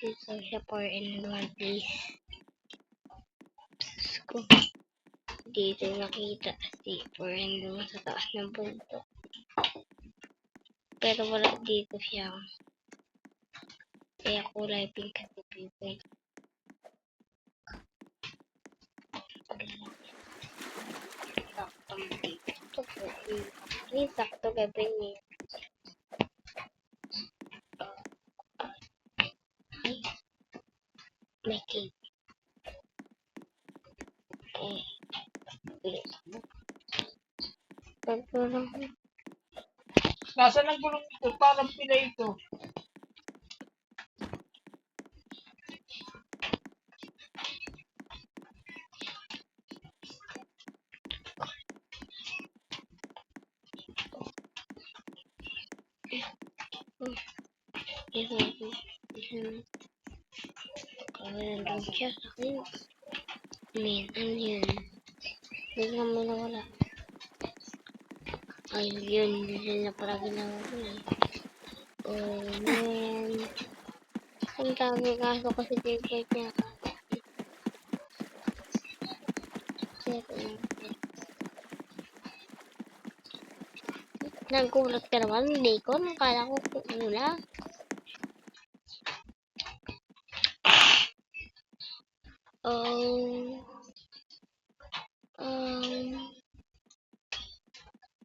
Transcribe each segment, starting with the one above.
dito sa 4-in-1 please. Ko. Dito nakita si 4-in-1 sa taas ng bundok. Pero wala dito siya. Kaya kulay pink at pipipig. Saktong dito po. Sakto gabi niya. May cake. Pagpulong. Nasaan ang gulong ito? Parang pila ito. Nandun siya sa akin. Man, ano yun? Biglang may nawala. Ayun, yun na pala ginawa ko eh. Oh man. Ang dami kaso kasi favorite niya. Nagulat ka naman, hindi ko. Nakala ko kung ano lang.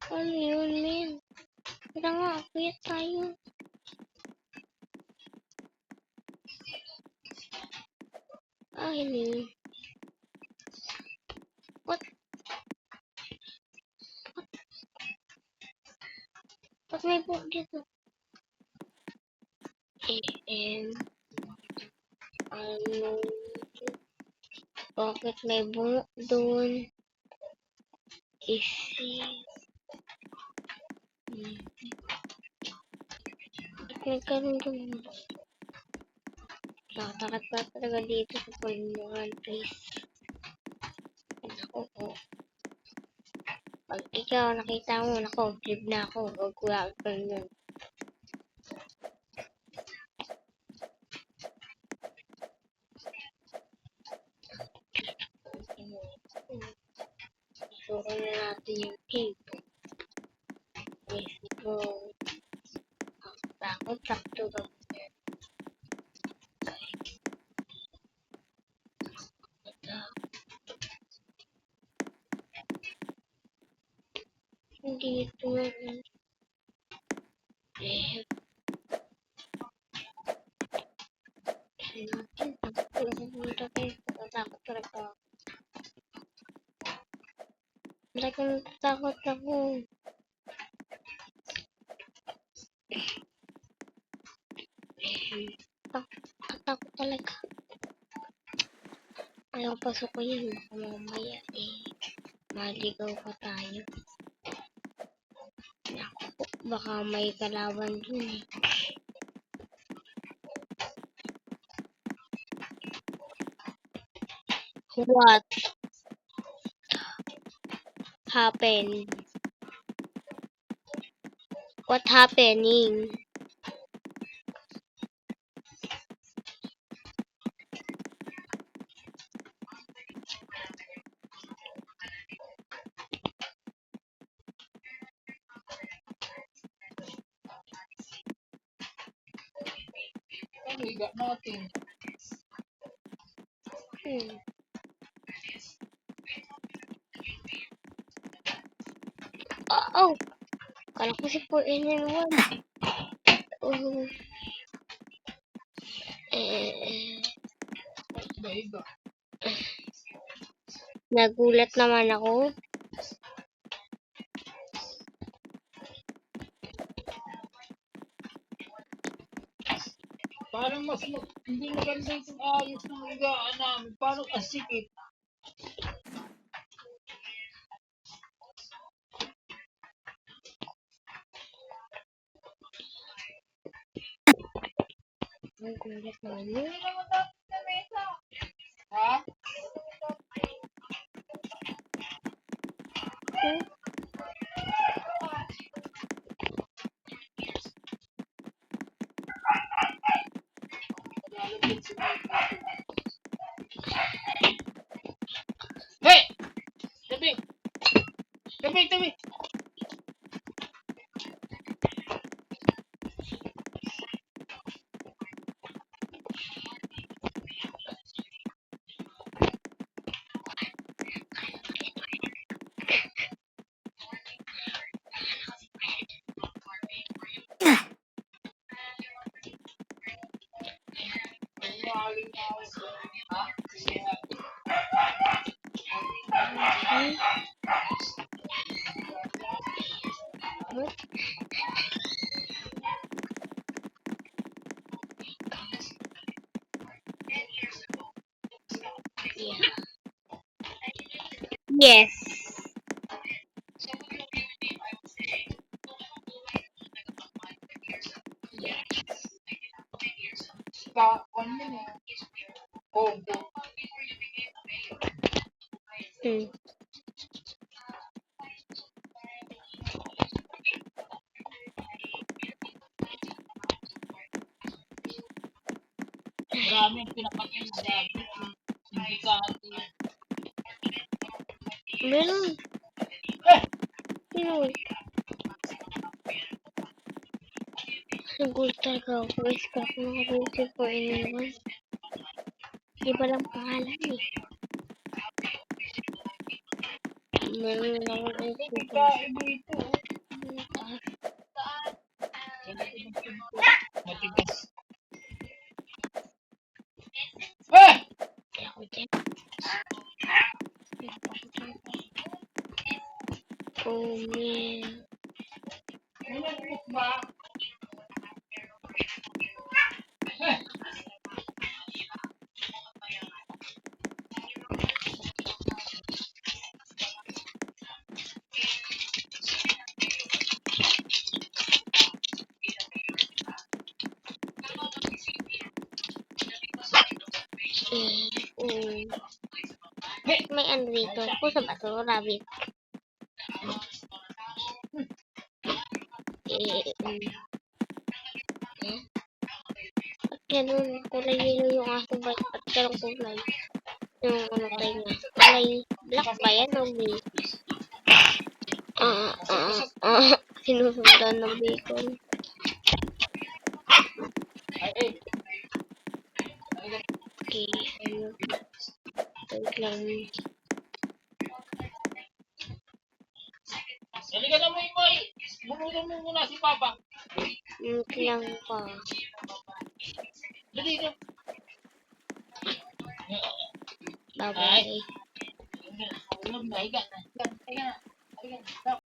Ano yun, men? Tara nga, akuyat tayo. Ano yun? What? Ba't may book dito? Ano? Bakit may bunga doon? Isi. Nagkaroon doon. Nakatakot pa talaga dito sa pagbuhan, please. Ako po. Pag ikaw nakita mo, nako, flip na ako. Huwag ko yun. Suko na natin yung cave. Yes, ito. Takot, sakto daw. Hindi ito natin. Takot talaga. Talagang takot ako. Takot talaga. Ayaw pasok ko yun. Baka mamaya maligaw pa tayo. Baka may kalaban dun eh. What happened? What happening? Higa natin. Oh! Kala ko si 4-in-1. Higa. Nagulat naman ako. Parang hindi maganda yung ayos ng higaan namin. Parang asikip. Nagulat naman. Hindi naman natin sa mesa. Ha? Hey! Tabi! Tabi, tabi! Umaling na ako sa... Ha? Hmm? What? Yeah. Yes. One minute. Oh, oh. Hmm. Marami ang pinapatay sa dati. Hindi ka ati. Meron. Eh! Yun. Siguro talaga ako. Guys, kap mga buti ko naman. Iba lang pangalan eh. Meron naman ang Hindi super. ka dito. Matigas. Eh! Kaya ako dyan. Oh man. May nagpuk ba? Eh! May ano dito. Kung sa baso, rabbit. Ba't ganun? Kulay yellow yung aso ba? Ba't ganun kulay? Yung ano tayo niya. Kulay black ba yan o gray? Sinusundan ng bacon. Ay, Okay, ano. Wait lang. halika na mo, Imoy. Bunutan mo muna si Papa. Wait lang pa. Dali na. Bye-bye. Tulog na, higa na. Higa na. Higa na.